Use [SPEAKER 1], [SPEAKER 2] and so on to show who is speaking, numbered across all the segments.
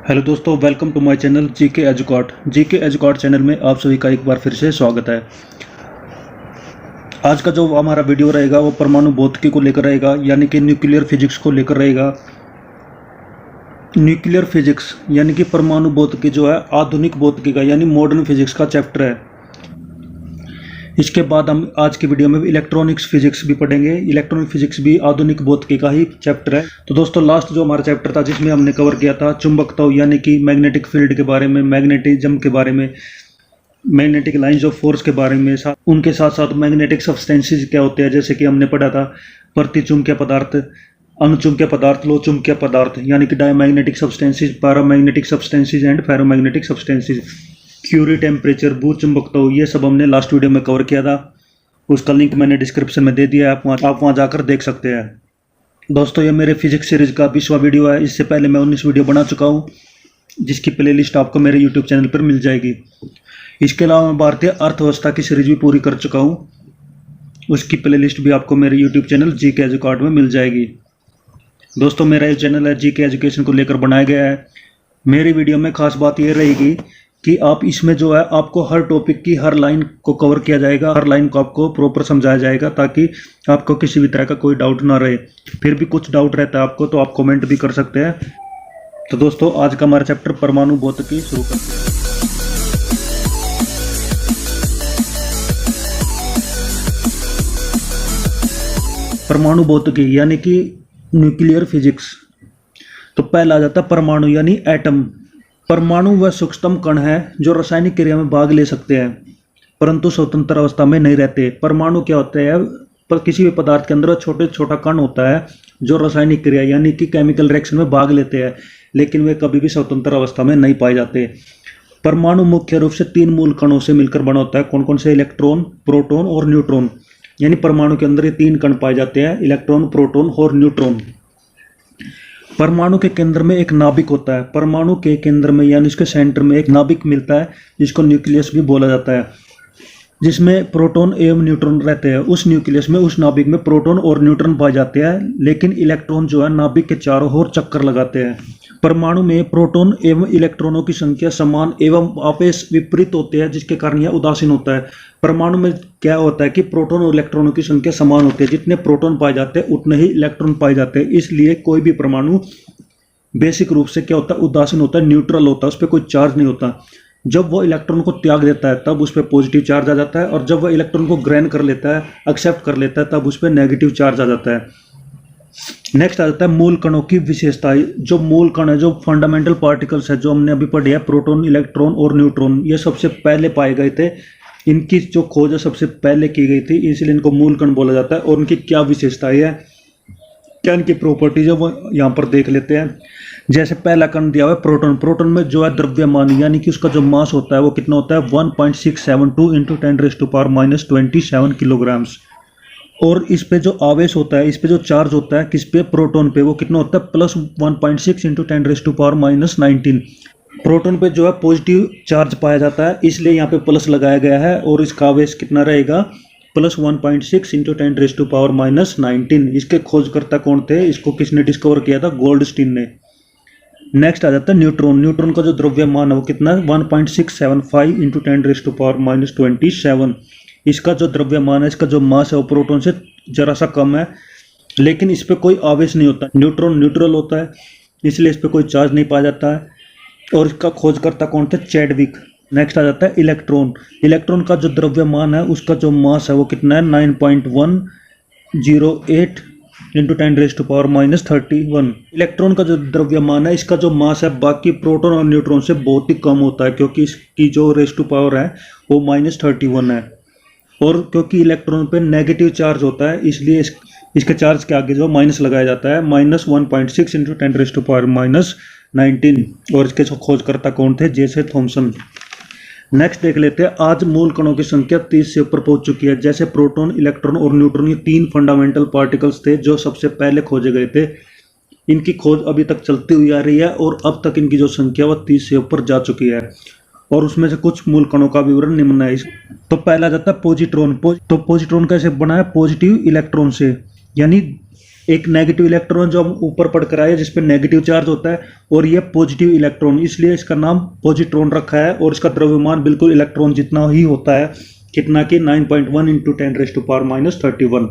[SPEAKER 1] Hello दोस्तों, welcome to my channel GK Educot channel में आप सभी का एक बार फिर से स्वागत है। आज का जो हमारा वीडियो रहेगा वो परमाणु भौतिकी को लेकर रहेगा, यानी कि न्यूक्लियर फिजिक्स को लेकर रहेगा। न्यूक्लियर फिजिक्स यानी कि परमाणु भौतिकी जो है आधुनिक भौतिकी का यानी मॉडर्न फिजिक्स का चैप्टर है। इसके बाद हम आज की वीडियो में इलेक्ट्रॉनिक्स फिजिक्स भी पढ़ेंगे। इलेक्ट्रॉनिक फिजिक्स भी आधुनिक भौतिकी का ही चैप्टर है। तो दोस्तों, लास्ट जो हमारा चैप्टर था जिसमें हमने कवर किया था चुंबकत्व यानी कि मैग्नेटिक फील्ड के बारे में, मैग्नेटिज्म के बारे में, मैग्नेटिक लाइंस ऑफ फोर्स के बारे में, उनके साथ साथ मैग्नेटिक सब्सटेंसेस क्या होते हैं, जैसे कि हमने पढ़ा था प्रतिचुंबकीय पदार्थ, अनुचुंबकीय पदार्थ, लो चुंबकीय पदार्थ यानी कि diamagnetic substances, paramagnetic substances and ferromagnetic substances, Curie, temperature, भूचुंबकत्व, ये सब हमने लास्ट वीडियो में कवर किया था। उसका लिंक मैंने डिस्क्रिप्शन में दे दिया है, आप वहाँ जाकर देख सकते हैं। दोस्तों, ये मेरे फिजिक्स सीरीज का 20वां वीडियो है। इससे पहले मैं 19 वीडियो बना चुका हूँ, जिसकी प्लेलिस्ट आपको मेरे यूट्यूब चैनल पर मिल जाएगी। इसके अलावा मैं भारतीय अर्थव्यवस्था की सीरीज भी पूरी कर चुका हूँ, उसकी प्लेलिस्ट भी आपको मेरे यूट्यूब चैनल जीके एजुकेट में मिल जाएगी। दोस्तों, मेरा ये चैनल है जीके एजुकेशन को लेकर बनाया गया है। मेरी वीडियो में खास बात ये रहेगी कि आप इसमें जो है आपको हर टॉपिक की हर लाइन को कवर किया जाएगा, हर लाइन को आपको प्रॉपर समझाया जाएगा, ताकि आपको किसी भी तरह का कोई डाउट ना रहे। फिर भी कुछ डाउट रहता है आपको तो आप कमेंट भी कर सकते हैं। तो दोस्तों, आज का हमारा चैप्टर परमाणु भौतिकी शुरू करते हैं। परमाणु भौतिकी यानी कि न्यूक्लियर फिजिक्स। तो पहला आ जाता है परमाणु यानी एटम। परमाणु वह सूक्ष्मतम कण है जो रासायनिक क्रिया में भाग ले सकते हैं परंतु स्वतंत्र अवस्था में नहीं रहते। परमाणु क्या होता है? पर किसी भी पदार्थ के अंदर छोटे छोटा कण होता है जो रासायनिक क्रिया यानी कि केमिकल रिएक्शन में भाग लेते हैं, लेकिन वे कभी भी स्वतंत्र अवस्था में नहीं पाए जाते। परमाणु मुख्य रूप से 3 मूल कणों से मिलकर बना होता है। कौन कौन से? इलेक्ट्रॉन, प्रोटॉन और न्यूट्रॉन। यानी परमाणु के अंदर ये 3 कण पाए जाते हैं, इलेक्ट्रॉन, प्रोटॉन और न्यूट्रॉन। परमाणु के केंद्र में एक नाभिक होता है। परमाणु के केंद्र में यानी उसके सेंटर में एक नाभिक मिलता है जिसको न्यूक्लियस भी बोला जाता है, जिसमें प्रोटॉन एवं न्यूट्रॉन रहते हैं। उस न्यूक्लियस में, उस नाभिक में प्रोटॉन और न्यूट्रॉन पाए जाते हैं, लेकिन इलेक्ट्रॉन जो है नाभिक के चारों ओर चक्कर लगाते हैं। परमाणु में प्रोटॉन एवं इलेक्ट्रॉनों की संख्या समान एवं आपस विपरीत होते हैं, जिसके कारण यह उदासीन होता है। परमाणु में क्या होता है कि प्रोटॉन और इलेक्ट्रॉनों की संख्या समान होती है, जितने प्रोटॉन पाए जाते हैं उतने ही इलेक्ट्रॉन पाए जाते हैं। इसलिए कोई भी परमाणु बेसिक रूप से क्या होता है? उदासीन होता है, न्यूट्रल होता है, उस पर कोई चार्ज नहीं होता। जब वो इलेक्ट्रॉन को त्याग देता है तब उस पर पॉजिटिव चार्ज आ जाता है, और जब वह इलेक्ट्रॉन को ग्रहण कर लेता है, एक्सेप्ट कर लेता है, तब उस पर नेगेटिव चार्ज आ जाता है। नेक्स्ट आ जाता है मूल कणों की विशेषताएं। जो मूल कण है, जो फंडामेंटल पार्टिकल्स है, जो हमने अभी पढ़े हैं, प्रोटॉन, इलेक्ट्रॉन और न्यूट्रॉन, ये सबसे पहले पाए गए थे। इनकी जो खोज है सबसे पहले की गई थी, इसलिए इनको मूल कण बोला जाता है। और उनकी क्या विशेषताएं है, क्या इनकी प्रॉपर्टीज है, वो यहाँ पर देख लेते हैं। जैसे पहला कण दिया हुआ है प्रोटॉन। प्रोटॉन में जो है द्रव्यमान यानी कि उसका जो मास होता है वो कितना होता है? 1.672 × 10⁻27 किलोग्राम्स। और इस पे जो आवेश होता है, इस पे जो चार्ज होता है, किस पे? प्रोटॉन पे, वो कितना होता है? +1.6 × 10⁻19। प्रोटॉन पे जो है पॉजिटिव चार्ज पाया जाता है, इसलिए यहाँ पे प्लस लगाया गया है। और इसका आवेश कितना रहेगा? +1.6 × 10⁻19। इसके खोजकर्ता कौन थे? इसको किसने डिस्कवर किया था? गोल्डस्टीन ने। नेक्स्ट आ जाता है न्यूट्रॉन। न्यूट्रॉन का जो द्रव्यमान है वो कितना है? 1.675 × 10⁻27। इसका जो द्रव्यमान है, इसका जो मास है वो प्रोटॉन से जरा सा कम है, लेकिन इस पर कोई आवेश नहीं होता। न्यूट्रॉन न्यूट्रल होता है, इसलिए इस पर कोई चार्ज नहीं पाया जाता है। और इसका खोजकर्ता कौन थे? चैडविक। नेक्स्ट आ जाता है इलेक्ट्रॉन। इलेक्ट्रॉन का जो द्रव्यमान है, उसका जो मास है वो कितना है? 9.108 × 10⁻31। इलेक्ट्रॉन का जो द्रव्यमान है, इसका जो मास है बाकी प्रोटॉन और न्यूट्रॉन से बहुत ही कम होता है, क्योंकि इसकी जो रेज़ टू पावर है वो -31 है। और क्योंकि इलेक्ट्रॉन पे नेगेटिव चार्ज होता है, इसलिए इसके चार्ज के आगे जो माइनस लगाया जाता है, -1.6 × 10⁻19। और इसके जो खोजकर्ता कौन थे? जे.सी. थॉमसन। नेक्स्ट देख लेते हैं। आज मूल कणों की संख्या 30 से ऊपर पहुंच चुकी है। जैसे प्रोटॉन, इलेक्ट्रॉन और न्यूट्रॉन, ये 3 फंडामेंटल पार्टिकल्स थे जो सबसे पहले खोजे गए थे। इनकी खोज अभी तक चलती हुई आ रही है, और अब तक इनकी जो संख्या वो 30 से ऊपर जा चुकी है। और उसमें से कुछ मूल कणों का विवरण निम्न है। तो पहला जाता है पॉजिट्रॉन। तो पॉजिट्रॉन कैसे बना है? पॉजिटिव इलेक्ट्रॉन से, यानी एक नेगेटिव इलेक्ट्रॉन जो हम ऊपर पढ़कर आए जिस पे नेगेटिव चार्ज होता है, और ये पॉजिटिव इलेक्ट्रॉन, इसलिए इसका नाम पॉजिट्रॉन रखा है। और इसका द्रव्यमान बिल्कुल इलेक्ट्रॉन जितना ही होता है, कितना कि 9.1 इंटू 10⁻⁻31।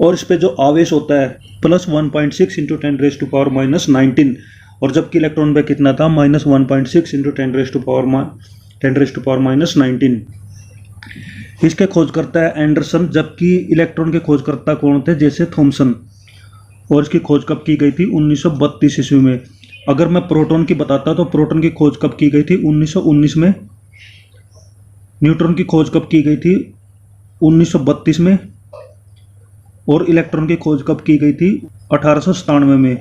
[SPEAKER 1] और इस पे जो आवेश होता है प्लस 1.6 इंटू 10⁻⁻19, और जबकि इलेक्ट्रॉन पे कितना था -1.6 इंटू 10⁻⁻19। इसके खोजकर्ता है एंडरसन, जबकि इलेक्ट्रॉन के खोजकर्ता कौन थे, जैसे थॉमसन। और इसकी खोज कब की गई थी 1932 ईस्वी में। अगर मैं प्रोटॉन की बताता तो प्रोटॉन की खोज कब की गई थी 1919 में। न्यूट्रॉन की खोज कब की गई थी 1932 में। और इलेक्ट्रॉन की खोज कब की गई थी 1897 में।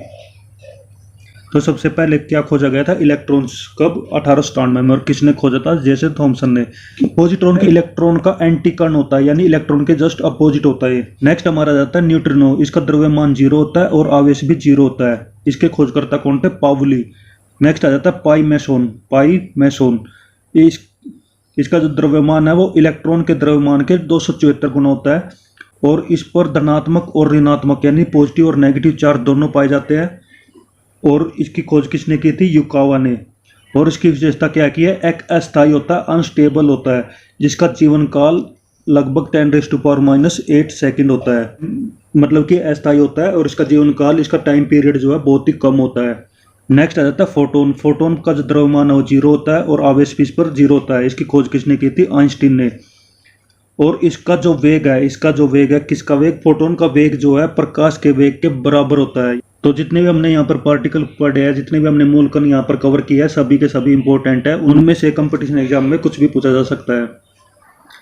[SPEAKER 1] तो सबसे पहले क्या खोजा गया था, इलेक्ट्रॉन्स, कब 1897 में। और किसने खोजा था, जैसे थॉमसन ने। पॉजिट्रॉन के इलेक्ट्रॉन का एंटी कर्ण होता है, यानी इलेक्ट्रॉन के जस्ट अपोजिट होता है। नेक्स्ट हमारा जाता है न्यूट्रिनो। इसका द्रव्यमान 0 होता है और आवेश भी 0 होता है। इसके खोजकर्ता कौन थे, पाउली। नेक्स्ट आ जाता है पाई मैसोन। इसका जो द्रव्यमान है वो इलेक्ट्रॉन के द्रव्यमान के 274 गुना होता है। और इस पर धनात्मक और ऋणात्मक यानी पॉजिटिव और नेगेटिव चार्ज दोनों पाए जाते हैं। और इसकी खोज किसने की थी, युकावा ने। और इसकी विशेषता क्या की है, एक अस्थायी होता है, अनस्टेबल होता है, जिसका जीवन काल लगभग 10⁻⁻8 सेकंड होता है। मतलब कि अस्थायी होता है और इसका जीवन काल, इसका टाइम पीरियड जो है बहुत ही कम होता है। नेक्स्ट आ जाता है फोटोन का जो द्रव्यमान है वो 0 होता है और आवेश भी इस पर 0 होता है। इसकी खोज किसने की थी, आइंस्टीन ने। और इसका जो वेग है किसका वेग, फोटोन का वेग जो है प्रकाश के वेग के बराबर होता है। तो जितने भी हमने यहाँ पर पार्टिकल पढ़े हैं, जितने भी हमने मूलकण यहाँ पर कवर किया है, सभी के सभी इंपॉर्टेंट है। उनमें से कंपटीशन एग्जाम में कुछ भी पूछा जा सकता है।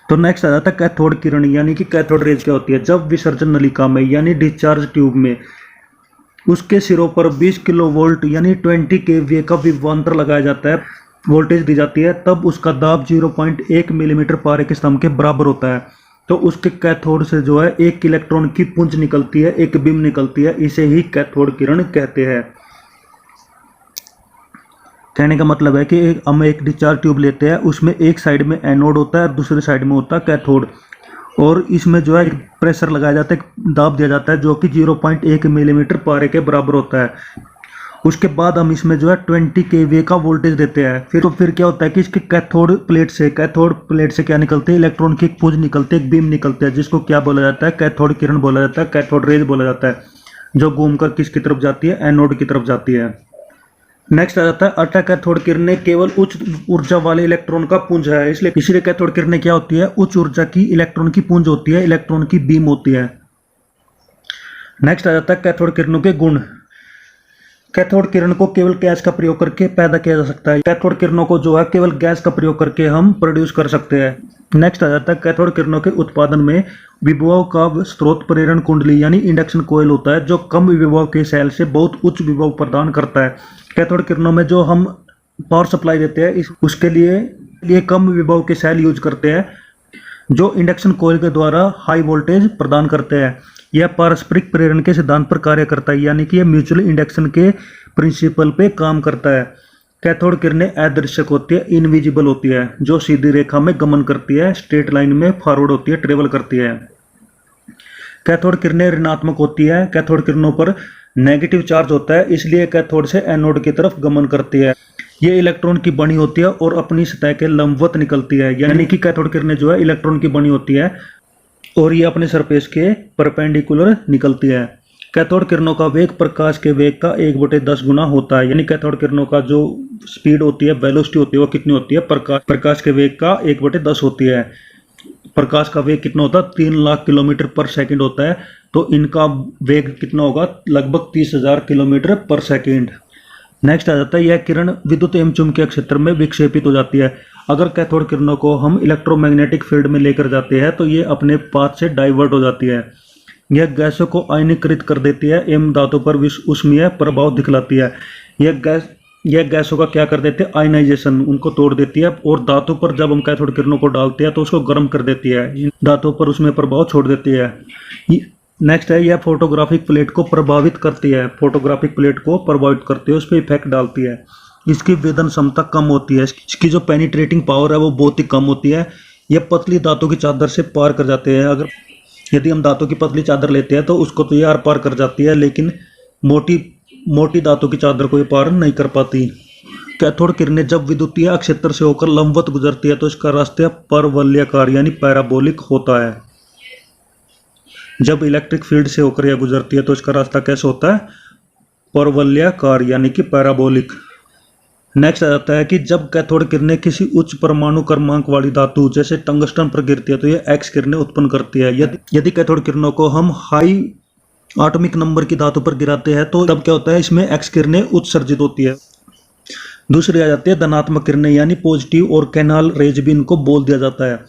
[SPEAKER 1] तो नेक्स्ट आ जाता है कैथोड किरण, यानी कि कैथोड रेज क्या होती है। जब विसर्जन नलिका में यानी डिस्चार्ज ट्यूब में उसके सिरों पर 20 किलो वोल्ट यानी 20 kVA का विभवांतर लगाया जाता है, वोल्टेज दी जाती है, तब उसका दाब 0.1 मिलीमीटर पारे के स्तंभ के बराबर होता है। तो उसके कैथोड से जो है एक इलेक्ट्रॉन की पुंज निकलती है, एक बीम निकलती है। इसे ही कैथोड किरण कहते हैं। कहने का मतलब है कि हम एक डिस्चार्ज ट्यूब लेते हैं, उसमें एक साइड में एनोड होता है और दूसरे साइड में होता है कैथोड। और इसमें जो है प्रेशर लगाया जाता है, दाब दिया जाता है, जो कि 0.1 मिलीमीटर पारे के बराबर होता है। उसके बाद हम इसमें जो है 20 kVA का वोल्टेज देते हैं। फिर क्या होता है कि इसके कैथोड प्लेट से क्या निकलते हैं, इलेक्ट्रॉन की एक पुंज निकलती है, एक बीम निकलती है, जिसको क्या बोला जाता है, कैथोड किरण बोला जाता है, कैथोड रेज बोला जाता है, जो घूमकर किसकी तरफ जाती है, एनोड की तरफ जाती है। नेक्स्ट आ जाता है अल्ट्रा कैथोड किरणें केवल उच्च ऊर्जा वाले इलेक्ट्रॉन का पुंज है, इसलिए कैथोड किरणें क्या होती है, उच्च ऊर्जा की इलेक्ट्रॉन की पुंज होती है, इलेक्ट्रॉन की बीम होती है। नेक्स्ट आ जाता है कैथोड किरणों के गुण। कैथोड किरण को केवल गैस का प्रयोग करके पैदा किया जा सकता है। कैथोड किरणों को जो है केवल गैस का प्रयोग करके हम प्रोड्यूस कर सकते हैं। नेक्स्ट आ जाता है कैथोड किरणों के उत्पादन में विभव का स्रोत प्रेरण कुंडली यानी इंडक्शन कोयल होता है, जो कम विभव के सेल से बहुत उच्च विभव प्रदान करता है। कैथोड किरणों में जो हम पावर सप्लाई देते हैं उसके लिए कम विभव के सेल यूज करते हैं, जो इंडक्शन कोयल के द्वारा हाई वोल्टेज प्रदान करते हैं। यह पारस्परिक प्रेरण के सिद्धांत पर कार्य करता है, यानी कि यह म्यूचुअल इंडक्शन के प्रिंसिपल पे काम करता है। कैथोड किरणें अदृश्यक होती है, इनविजिबल होती है, जो सीधी रेखा में गमन करती है, स्ट्रेट लाइन में फॉरवर्ड होती है, ट्रेवल करती है। कैथोड किरणें ऋणात्मक होती है, कैथोड किरणों पर नेगेटिव चार्ज होता है, इसलिए कैथोड से एनोड की तरफ गमन करती है। ये इलेक्ट्रॉन की बनी होती है और अपनी सतह के लंबवत निकलती है, यानी कि कैथोड किरणें जो है इलेक्ट्रॉन की बनी होती है और ये अपने सरफेस के परपेंडिकुलर निकलती है। कैथोड किरणों का वेग प्रकाश के वेग का 1/10 गुना होता है, यानी कैथोड किरणों का जो स्पीड होती है, वेलोसिटी होती है, वो कितनी होती है, प्रकाश के वेग का 1/10 होती है। प्रकाश का वेग कितना होता है, 3 लाख किलोमीटर पर सेकंड होता है, तो इनका वेग कितना होगा, लगभग 30,000 किलोमीटर पर सेकंड। नेक्स्ट आ जाता है यह किरण विद्युत एवं चुंबकीय क्षेत्र में विक्षेपित हो जाती है। अगर कैथोड किरणों को हम इलेक्ट्रोमैग्नेटिक फील्ड में लेकर जाते हैं तो ये अपने पाथ से डाइवर्ट हो जाती है। यह गैसों को आयनीकृत कर देती है एवं धातु पर ऊष्मीय प्रभाव दिखलाती है। यह गैसों का क्या कर देते हैं, आयनाइजेशन, उनको तोड़ देती है। और धातु पर जब हम कैथोड किरणों को डालते हैं तो उसको गर्म कर देती है, धातु पर उसमें प्रभाव छोड़ देती है। नेक्स्ट है यह फोटोग्राफिक प्लेट को प्रभावित करती है, उस पर इफेक्ट डालती है। इसकी वेदन क्षमता कम होती है, इसकी जो पेनिट्रेटिंग पावर है वो बहुत ही कम होती है। यह पतली धातु की चादर से पार कर जाते हैं। यदि हम धातु की पतली चादर लेते हैं तो उसको तो ये आर पार कर जाती है, लेकिन मोटी मोटी धातु की चादर को ये पार नहीं कर पाती। कैथोड किरणें जब विद्युतीय क्षेत्र से होकर लंबवत गुजरती है तो इसका रास्ता परवलयाकार यानी पैराबोलिक होता है। जब इलेक्ट्रिक फील्ड से होकर यह गुजरती है तो इसका रास्ता कैसे होता है? परवलयाकार यानी कि पैराबोलिक। नेक्स्ट आ जाता है कि जब कैथोड किरणें किसी उच्च परमाणु क्रमांक वाली धातु जैसे टंगस्टन पर गिरती है तो यह एक्स किरणें उत्पन्न करती है। यदि कैथोड किरणों को हम हाई एटॉमिक नंबर की धातु पर गिराते हैं तो तब क्या होता है? इसमें एक्स किरणें उत्सर्जित होती है। दूसरी आ जाती है धनात्मक किरणें यानी पॉजिटिव और कैनाल रेज भी इनको बोल दिया जाता है।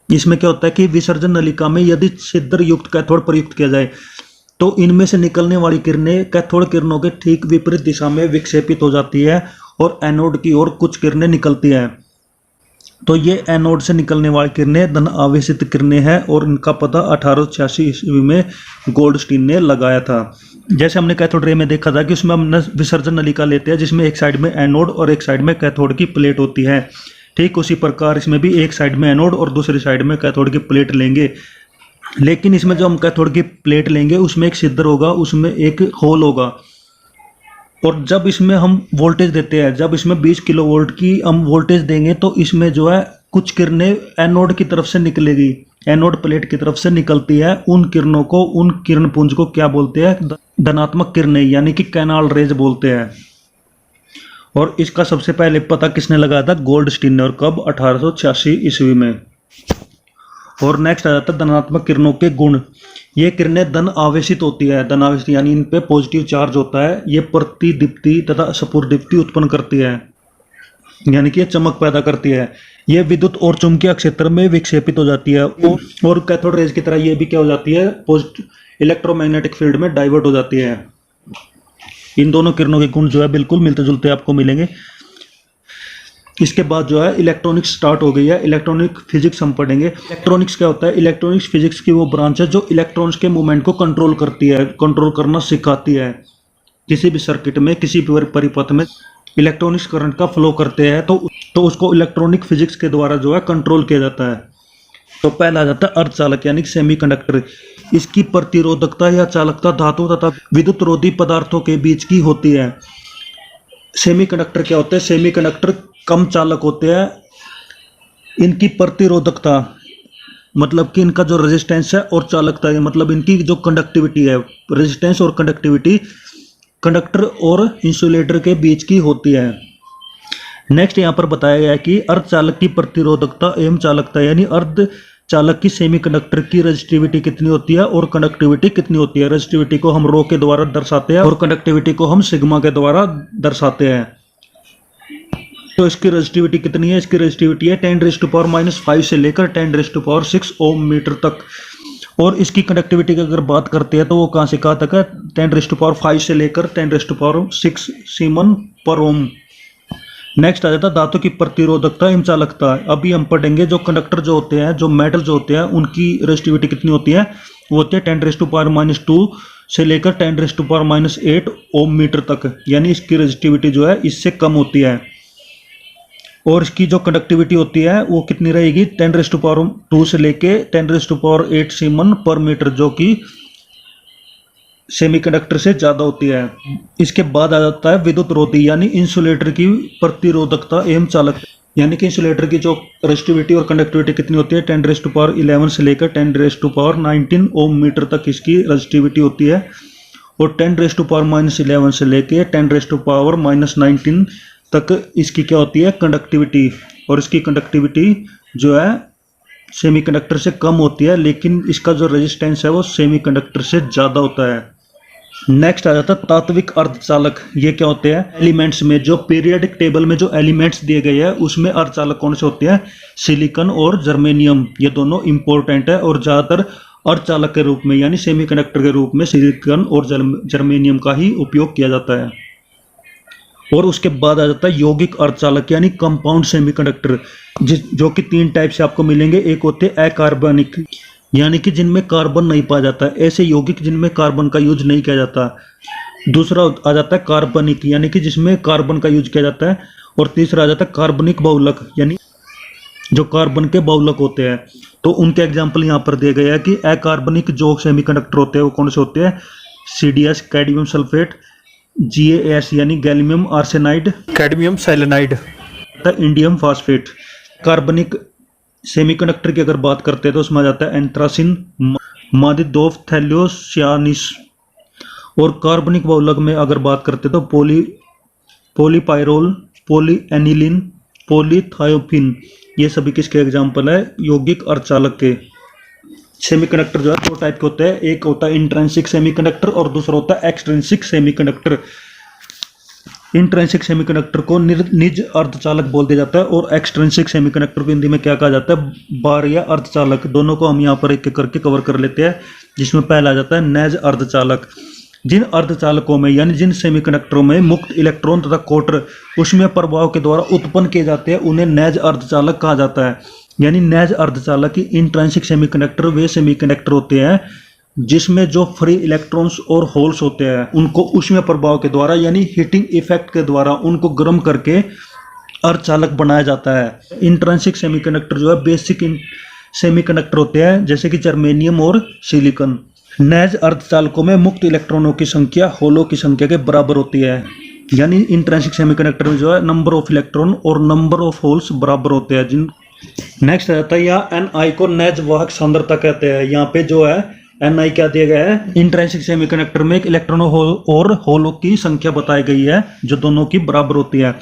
[SPEAKER 1] इसमें क्या होता है कि विसर्जन नलिका में यदि छिद्र युक्त कैथोड प्रयुक्त किया जाए तो इनमें से निकलने वाली किरणें कैथोड किरणों के ठीक विपरीत दिशा में विक्षेपित हो जाती है और एनोड की ओर कुछ किरणें निकलती हैं। तो ये एनोड से निकलने वाली किरणें धन आवेशित किरणें हैं और इनका पता 1886 ईस्वी में गोल्डस्टीन ने लगाया था। जैसे हमने कैथोड रे में देखा था कि उसमें हम विसर्जन नलिका लेते हैं जिसमें एक साइड में एनोड और एक साइड में कैथोड की प्लेट होती है। ठीक उसी प्रकार इसमें भी एक साइड में एनोड और दूसरी साइड में कैथोड की प्लेट लेंगे, लेकिन इसमें जो हम कैथोड की प्लेट लेंगे उसमें एक छिद्र होगा, उसमें एक होल होगा। और जब इसमें हम वोल्टेज देते हैं, जब इसमें 20 किलो वोल्ट की हम वोल्टेज देंगे तो इसमें जो है कुछ किरणें एनोड की तरफ से निकलेगी, एनोड प्लेट की तरफ से निकलती है। उन किरणों को, उन किरण पुंज को क्या बोलते हैं? धनात्मक किरणें यानी कि कैनाल रेज बोलते हैं। और इसका सबसे पहले पता किसने लगाया था? गोल्डस्टीन ने। और कब? 1886 ईस्वी में। और नेक्स्ट आ जाता है धनात्मक किरणों के गुण। ये किरणें धन आवेशित होती है, धन आवेशित यानी इन पे पॉजिटिव चार्ज होता है। ये प्रतिदीप्ति तथा स्फुरदीप्ति उत्पन्न करती है, यानी कि ये चमक पैदा करती है। ये विद्युत और चुंबकीय क्षेत्र में विक्षेपित हो जाती है और कैथोड रेज की तरह ये भी क्या हो जाती है? इलेक्ट्रोमैग्नेटिक फील्ड में डाइवर्ट हो जाती है। इन दोनों किरणों के गुण जो है बिल्कुल मिलते जुलते आपको मिलेंगे। इसके बाद जो है इलेक्ट्रॉनिक्स स्टार्ट हो गई है। इलेक्ट्रॉनिक फिजिक्स हम पढ़ेंगे। इलेक्ट्रॉनिक्स क्या होता है? इलेक्ट्रॉनिक्स फिजिक्स की वो ब्रांच है जो इलेक्ट्रॉन्स के मूवमेंट को कंट्रोल करती है, कंट्रोल करना सिखाती है। किसी भी सर्किट में, किसी भी परिपथ में इलेक्ट्रॉनिक्स करंट का फ्लो करते हैं तो उसको इलेक्ट्रॉनिक फिजिक्स के द्वारा जो है कंट्रोल किया जाता है। तो पहला आ जाता है अर्धचालक यानी सेमीकंडक्टर। इसकी प्रतिरोधकता या चालकता धातु तथा विद्युत रोधी पदार्थों के बीच की होती है। सेमीकंडक्टर क्या होते हैं? सेमीकंडक्टर कम चालक होते हैं। इनकी प्रतिरोधकता मतलब कि इनका जो रेजिस्टेंस है और चालकता है मतलब इनकी जो कंडक्टिविटी है, रेजिस्टेंस और कंडक्टिविटी कंडक्टर और इंसुलेटर के बीच की होती है। नेक्स्ट यहाँ पर बताया गया है कि अर्धचालक की प्रतिरोधकता एवं चालकता यानी अर्धचालक की सेमीकंडक्टर की रेजिस्टिविटी कितनी होती है और कंडक्टिविटी कितनी होती है। रेजिस्टिविटी को हम रो के द्वारा दर्शाते हैं और कंडक्टिविटी को हम सिग्मा के द्वारा दर्शाते हैं। तो इसकी रेजिस्टिविटी कितनी है? इसकी रेजिस्टिविटी है 10⁻⁻5 से लेकर 10⁻6 ओम मीटर तक। और इसकी कंडक्टिविटी की अगर बात करते हैं तो वो कहाँ से कहाँ तक है? 10⁻5 से लेकर 10⁻6 सीमन पर ओम। नेक्स्ट आ जाता है धातु की प्रतिरोधकता एवं चालकता। अभी हम पढ़ेंगे जो कंडक्टर जो होते हैं, जो मेटल जो होते हैं, उनकी रेजिस्टिविटी कितनी होती है? वो होती है 10⁻2 से लेकर 10⁻8 ओम मीटर तक, यानी इसकी रेजिस्टिविटी जो है इससे कम होती है। और इसकी जो कंडक्टिविटी होती है वो कितनी रहेगी? 10⁻2 से लेके 10⁻8 सीमन पर मीटर, जो कि सेमीकंडक्टर से ज़्यादा होती है। इसके बाद आ जाता है विद्युत रोधी यानी इंसुलेटर की प्रतिरोधकता एवं चालकता, यानी कि इंसुलेटर की जो रेजिस्टिविटी और कंडक्टिविटी कितनी होती है? 10⁻11 से लेकर 10⁻19 ओम मीटर तक इसकी रेजिस्टिविटी होती है। और 10⁻11 से लेकर 10⁻19 तक इसकी क्या होती है? कंडक्टिविटी। और इसकी कंडक्टिविटी जो है सेमीकंडक्टर से कम होती है, लेकिन इसका जो रेजिस्टेंस है वो सेमीकंडक्टर से ज़्यादा होता है। नेक्स्ट आ जाता है तात्विक अर्धचालक। ये क्या होते हैं? एलिमेंट्स में जो पीरियडिक टेबल में जो एलिमेंट्स दिए गए हैं उसमें अर्धचालक कौन से होते हैं? सिलिकॉन और जर्मेनियम। ये दोनों इंपॉर्टेंट है और ज़्यादातर अर्धचालक के रूप में यानी सेमीकंडक्टर के रूप में सिलिकॉन और जर्मेनियम का ही उपयोग किया जाता है। और उसके बाद आ जाता है यौगिक अर्धचालक यानी कंपाउंड सेमीकंडक्टर, जो कि 3 टाइप से आपको मिलेंगे। एक होते हैं अकार्बनिक यानी कि जिनमें कार्बन नहीं पाया जाता, ऐसे यौगिक जिनमें कार्बन का यूज नहीं किया जाता। दूसरा आ जाता है कार्बनिक यानी कि जिसमें कार्बन का यूज किया जाता है। और तीसरा आ जाता है कार्बनिक बहुलक यानी जो कार्बन के बहुलक होते हैं। तो उनके एग्जाम्पल यहाँ पर दिए गए हैं कि अकार्बनिक जो सेमीकंडक्टर होते हैं वो कौन से होते हैं, CDS कैडमियम सल्फेट, GaAs यानी gallium arsenide, cadmium selenide, indium phosphate. कार्बनिक सेमीकंडक्टर की अगर बात करते हैं तो उसमें आ जाता है एंथ्रासिन, मादिदोफ, थैलियोसियानिस। और कार्बनिक बहुलक में अगर बात करते हैं तो पोलीपाइरोल, पॉलीएनिलीन, पॉलीथायोफिन, ये सभी किसके एग्जाम्पल है, यौगिक अर्धचालक के। सेमीकंडक्टर जो है दो टाइप के होते हैं, एक होता है इंट्रिंसिक सेमीकंडक्टर और दूसरा होता है एक्सट्रिंसिक सेमीकंडक्टर। इंट्रिंसिक सेमीकंडक्टर को निज अर्धचालक बोल दिया जाता है और एक्सट्रिंसिक सेमीकंडक्टर को हिंदी में क्या कहा जाता है, बाह्य अर्धचालक। दोनों को हम यहाँ पर एक एक करके कवर कर लेते हैं, जिसमें पहला आ जाता है नेज अर्धचालक। जिन अर्धचालकों में यानी जिन सेमीकंडक्टरों में मुक्त इलेक्ट्रॉन तथा क्वार्टर उसमें प्रभाव के द्वारा उत्पन्न किए जाते हैं उन्हें नेज अर्धचालक कहा जाता है। यानी नेज अर्धचालक की इंट्रिंसिक सेमीकंडक्टर वे सेमीकंडक्टर होते हैं जिसमें जो फ्री इलेक्ट्रॉन्स और होल्स होते हैं उनको ऊष्मीय प्रभाव के द्वारा यानी हीटिंग इफेक्ट के द्वारा उनको गर्म करके अर्धचालक बनाया जाता है। इंट्रिंसिक सेमीकंडक्टर जो है बेसिक सेमीकंडक्टर होते हैं जैसे कि जर्मेनियम और सिलिकॉन। नेज अर्धचालकों में मुक्त इलेक्ट्रॉनों की संख्या होलों की संख्या के बराबर होती है। यानी इंट्रिंसिक सेमीकंडक्टर में जो है नंबर ऑफ इलेक्ट्रॉन और नंबर ऑफ होल्स बराबर होते हैं। जिन नेक्स्ट रहता है या Ni को नेज वाहक सांद्रता कहते हैं। यहाँ पे जो है Ni क्या दिया गया है, इंट्रिंसिक सेमीकंडक्टर में एक इलेक्ट्रॉन और होलों की संख्या बताई गई है जो दोनों की बराबर होती है।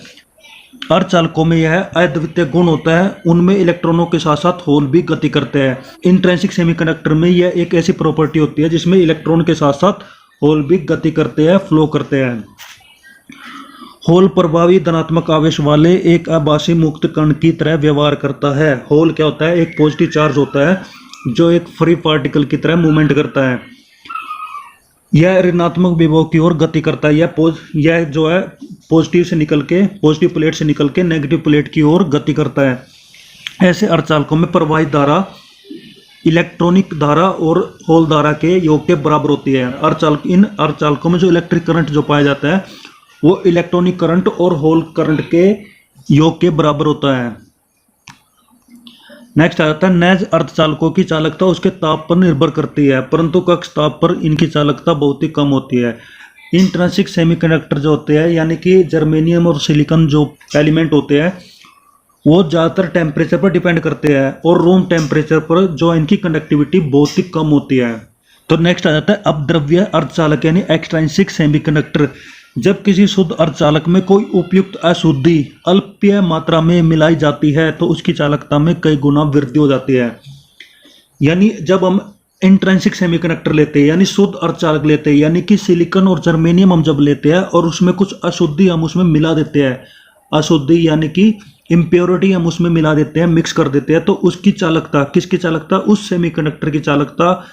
[SPEAKER 1] अर्धचालकों में यह अद्वितीय गुण होता है, उनमें इलेक्ट्रॉनों के साथ साथ होल भी गति करते हैं। इंट्रिंसिक सेमीकंडक्टर में यह एक ऐसी प्रॉपर्टी होती है जिसमें इलेक्ट्रॉन के साथ साथ होल भी गति करते हैं, फ्लो करते हैं। होल प्रभावी धनात्मक आवेश वाले एक आभासी मुक्त कण की तरह व्यवहार करता है। होल क्या होता है, एक पॉजिटिव चार्ज होता है जो एक फ्री पार्टिकल की तरह मूवमेंट करता है। यह ऋणात्मक विभव की ओर गति करता है। यह जो है पॉजिटिव से निकल के पॉजिटिव प्लेट से निकल के नेगेटिव प्लेट की ओर गति करता है। ऐसे अर्धचालकों में प्रवाहित धारा इलेक्ट्रॉनिक धारा और होल धारा के योग के बराबर होती है। इन अर्धचालकों में जो इलेक्ट्रिक करंट जो पाया जाता है वो इलेक्ट्रॉनिक करंट और होल करंट के योग के बराबर होता है। नेक्स्ट आ जाता है नेज अर्धचालकों की चालकता उसके ताप पर निर्भर करती है, परंतु कक्ष ताप पर इनकी चालकता बहुत ही कम होती है। इंट्रिंसिक सेमीकंडक्टर जो होते हैं यानी कि जर्मेनियम और सिलिकॉन जो एलिमेंट होते हैं वो ज़्यादातर टेम्परेचर पर डिपेंड करते हैं और रूम टेम्परेचर पर जो इनकी कंडक्टिविटी बहुत ही कम होती है। तो नेक्स्ट आ जाता है अपद्रव्य अर्धचालक यानी एक्सट्रिंसिक सेमीकंडक्टर। जब किसी शुद्ध अर्धचालक में कोई उपयुक्त अशुद्धि अल्पीय मात्रा में मिलाई जाती है तो उसकी चालकता में कई गुना वृद्धि हो जाती है। यानी जब हम इंट्रिंसिक सेमीकंडक्टर लेते हैं यानी शुद्ध अर्धचालक लेते हैं यानी कि सिलिकॉन और जर्मेनियम हम जब लेते हैं और उसमें कुछ अशुद्धि हम उसमें मिला देते हैं, अशुद्धि यानी कि इम्प्योरिटी हम उसमें मिला देते हैं, मिक्स कर देते हैं, तो उसकी चालकता किसकी चालकता, उस सेमीकंडक्टर की चालकता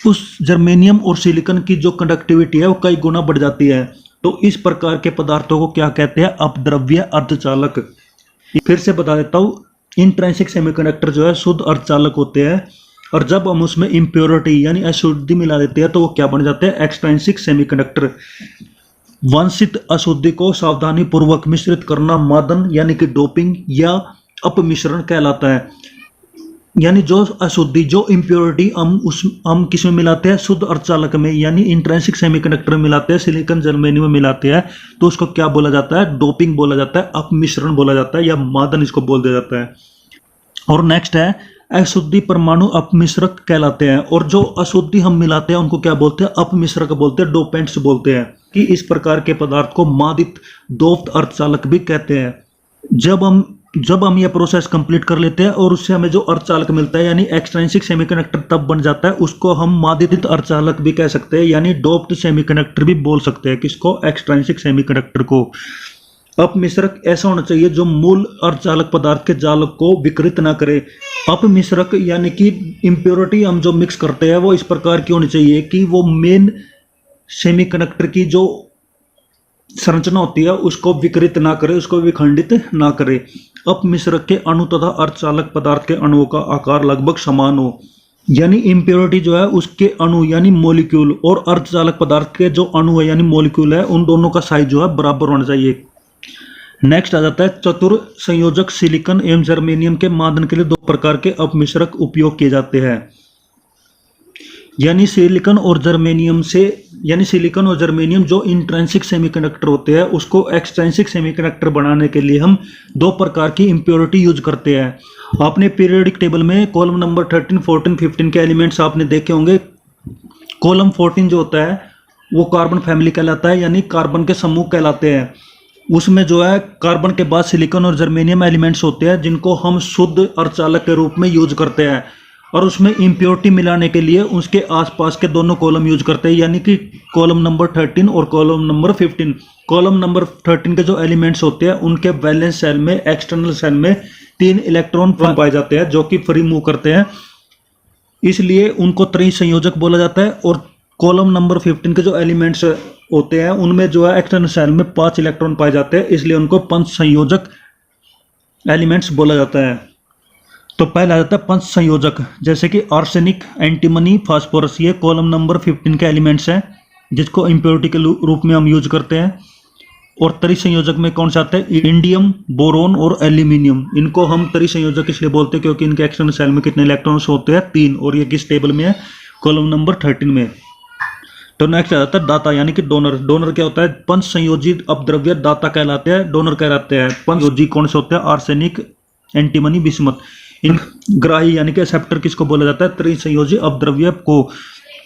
[SPEAKER 1] उस जर्मेनियम और सिलिकॉन की जो कंडक्टिविटी है वो कई गुना बढ़ जाती है। तो इस प्रकार के पदार्थों को क्या कहते हैं, अपद्रव्य अर्धचालक। फिर से बता देता हूँ, इंट्रिंसिक सेमीकंडक्टर जो है शुद्ध अर्धचालक होते हैं और जब हम उसमें इम्प्योरिटी यानी अशुद्धि मिला देते हैं तो वो क्या बन जाते हैं, एक्सट्रिंसिक सेमीकंडक्टर। वांछित अशुद्धि को सावधानी पूर्वक मिश्रित करना मादन यानी कि डोपिंग या अपमिश्रण कहलाता है। यानी जो अशुद्धि जो इम्प्योरिटी हम किस में मिलाते हैं, शुद्ध अर्धचालक में यानी इंट्रिंसिक सेमीकंडक्टर में मिलाते हैं, सिलिकॉन जर्मेनियम में मिलाते हैं, तो उसको क्या बोला जाता है, डोपिंग बोला जाता है, अपमिश्रण बोला जाता है या मादन इसको बोल दिया जाता है। और नेक्स्ट है अशुद्धि परमाणु अपमिश्रक कहलाते हैं और जो अशुद्धि हम मिलाते हैं उनको क्या बोलते हैं, अपमिश्रक बोलते हैं, डोपेंट्स बोलते हैं। कि इस प्रकार के पदार्थ को मादित दोफ्त अर्धचालक भी कहते हैं। जब हम यह प्रोसेस कंप्लीट कर लेते हैं और उससे हमें जो अर्धचालक मिलता है यानी एक्सट्रिंसिक सेमीकंडक्टर तब बन जाता है, उसको हम मादित अर्धचालक भी कह सकते हैं यानी डोप्ड सेमीकंडक्टर भी बोल सकते हैं। किसको, एक्सट्रिंसिक सेमीकंडक्टर को। अपमिश्रक ऐसा होना चाहिए जो मूल अर्धचालक पदार्थ के जालक को विकृत ना करे। अपमिश्रक यानी कि इम्प्योरिटी हम जो मिक्स करते हैं वो इस प्रकार की होनी चाहिए कि वो मेन सेमीकंडक्टर की जो संरचना होती है उसको विकृत ना करे, उसको विखंडित ना करे। अपमिश्रक के अणु तथा अर्धचालक पदार्थ के अणुओं का आकार लगभग समान हो। यानी इम्प्योरिटी जो है उसके अणु यानी मॉलिक्यूल और अर्धचालक पदार्थ के जो अणु है यानी मॉलिक्यूल है उन दोनों का साइज जो है बराबर होना चाहिए। नेक्स्ट आ जाता है चतुर संयोजक। सिलिकॉन एवं जर्मेनियम के मादन के लिए दो प्रकार के अपमिश्रक उपयोग किए जाते हैं। यानी सिलिकॉन और जर्मेनियम जो इंट्रिंसिक सेमीकंडक्टर होते हैं उसको एक्सट्रिंसिक सेमीकंडक्टर बनाने के लिए हम दो प्रकार की इम्प्योरिटी यूज करते हैं। आपने पीरियोडिक टेबल में कॉलम नंबर 13, 14, 15 के एलिमेंट्स आपने देखे होंगे। कॉलम 14 जो होता है वो कार्बन फैमिली कहलाता है, यानी कार्बन के समूह कहलाते हैं। उसमें जो है कार्बन के बाद सिलिकॉन और जर्मेनियम एलिमेंट्स होते हैं जिनको हम शुद्ध अर्धचालक के रूप में यूज करते हैं, और उसमें इम्प्योरिटी मिलाने के लिए उसके आसपास के दोनों कॉलम यूज करते हैं, यानी कि कॉलम नंबर 13 और कॉलम नंबर 15। कॉलम नंबर 13 के जो एलिमेंट्स होते हैं उनके वैलेंस शेल में, एक्सटर्नल शेल में 3 इलेक्ट्रॉन पाए जाते हैं जो कि फ्री मूव करते हैं, इसलिए उनको त्रि संयोजक बोला जाता है। और कॉलम नंबर 15 के जो एलिमेंट्स होते हैं उनमें जो है एक्सटर्नल शेल में 5 इलेक्ट्रॉन पाए जाते हैं, इसलिए उनको पंच संयोजक एलिमेंट्स बोला जाता है। तो पहला आ जाता है पंच संयोजक, जैसे कि आर्सेनिक, एंटीमनी, फास्फोरस, ये कॉलम नंबर 15 के एलिमेंट्स हैं जिसको इम्प्योरिटी के रूप में हम यूज करते हैं। और त्रि संयोजक में कौन सा आता है? इंडियम, बोरोन और एल्यूमिनियम। इनको हम त्रि संयोजक इसलिए बोलते हैं क्योंकि इनके एक्सटर्नल शेल में कितने इलेक्ट्रॉन्स होते हैं? 3, और ये किस टेबल में है? कॉलम नंबर 13 में। तो नेक्स्ट आ जाता है दाता, यानी कि डोनर। डोनर क्या होता है? पंच संयोजी अपद्रव्य दाता कहलाते हैं, डोनर कहलाते हैं। पंच संयोजी कौन से होते हैं? Arsenic, antimony, bismuth. इन ग्राही यानी कि एक्सेप्टर किसको बोला जाता है? त्रिसंयोजी अपद्रव्य को।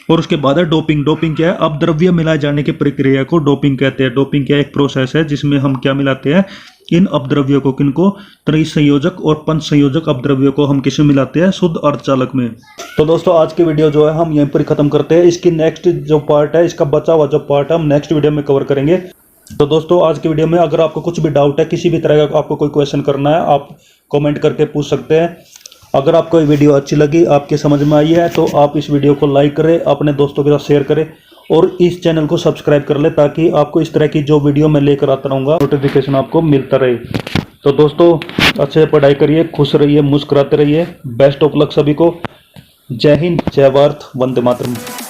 [SPEAKER 1] और उसके बाद है डोपिंग। डोपिंग क्या है? अपद्रव्य मिलाए जाने की प्रक्रिया को डोपिंग कहते हैं। डोपिंग क्या एक प्रोसेस है जिसमें हम क्या मिलाते हैं? इन अपद्रव्यों को। किनको? त्रिसंयोजक और पंच संयोजक अपद्रव्यों को हम किसमें मिलाते हैं? शुद्ध अर्धचालक में। तो दोस्तों आज की वीडियो जो है हम यहीं पर खत्म करते हैं। इसकी नेक्स्ट जो पार्ट है, इसका बचा हुआ जो पार्ट है हम नेक्स्ट वीडियो में कवर करेंगे। तो दोस्तों आज की वीडियो में अगर आपको कुछ भी डाउट है, किसी भी तरह का आपको कोई क्वेश्चन करना है, आप कमेंट करके पूछ सकते हैं। अगर आपको ये वीडियो अच्छी लगी, आपके समझ में आई है, तो आप इस वीडियो को लाइक करें, अपने दोस्तों के साथ शेयर करें और इस चैनल को सब्सक्राइब कर ले, ताकि आपको इस तरह की जो वीडियो मैं लेकर आता रहूँगा नोटिफिकेशन आपको मिलता रहे। तो दोस्तों अच्छे से पढ़ाई करिए, खुश रहिए, मुस्कुराते रहिए। बेस्ट ऑफ लक सभी को। जय हिंद, जय भारत, वंदे मातरम।